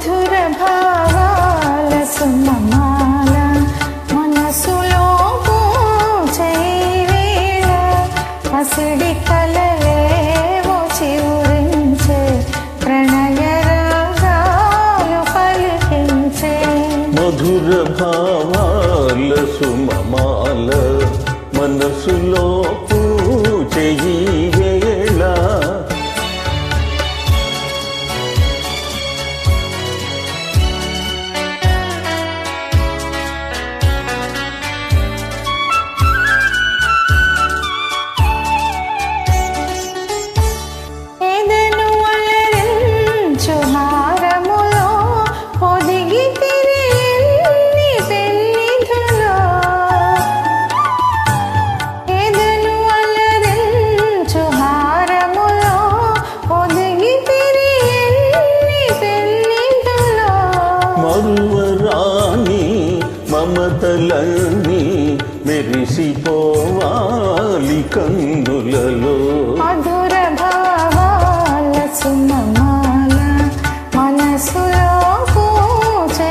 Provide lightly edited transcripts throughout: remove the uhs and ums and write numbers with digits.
మధుర భావాల సుమమాల మనసులో పూచేవేళ అసిడి కలలేవో చివురించే ప్రణయ రాగాలు పలికించే మధుర భావాల సుమమాల మనసులో పూచేవేళ మరువరాని మమతలన్నీ మెరిసిపోవాలి కన్నులలో మధుర భావాల సుమమాల మనసులో పూచేవేళ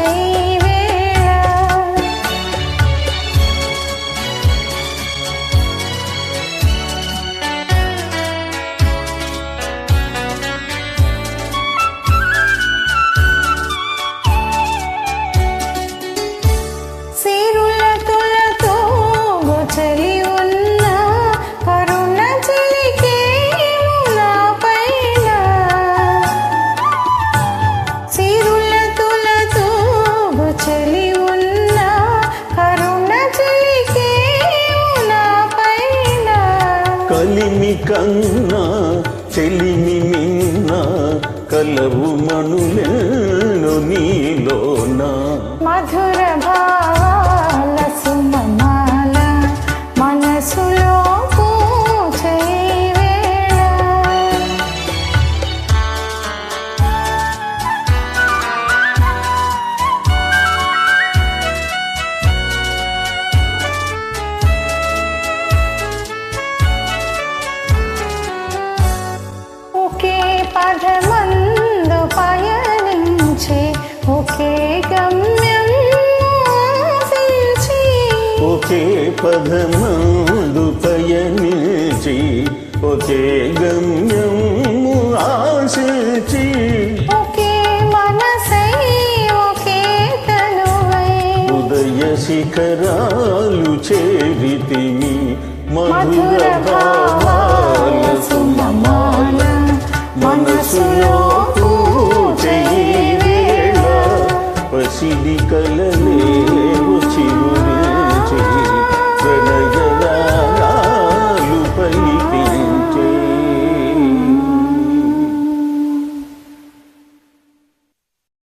కలిమి కన్నా చెలిమి మిన్న కలవు మనులేను నీలోన మధుర భావాల సుమమాల మనసులో పూచేవేళ ఒకే పదమందు పయనించే ఒకే గమ్యం ఆశించి ఒకే పదమందు పయనించి ఒకే గమ్యము ఆశించి ఒకే మనసై ఒకే తనువై ఉదయ శిఖరాలు చేరితిమి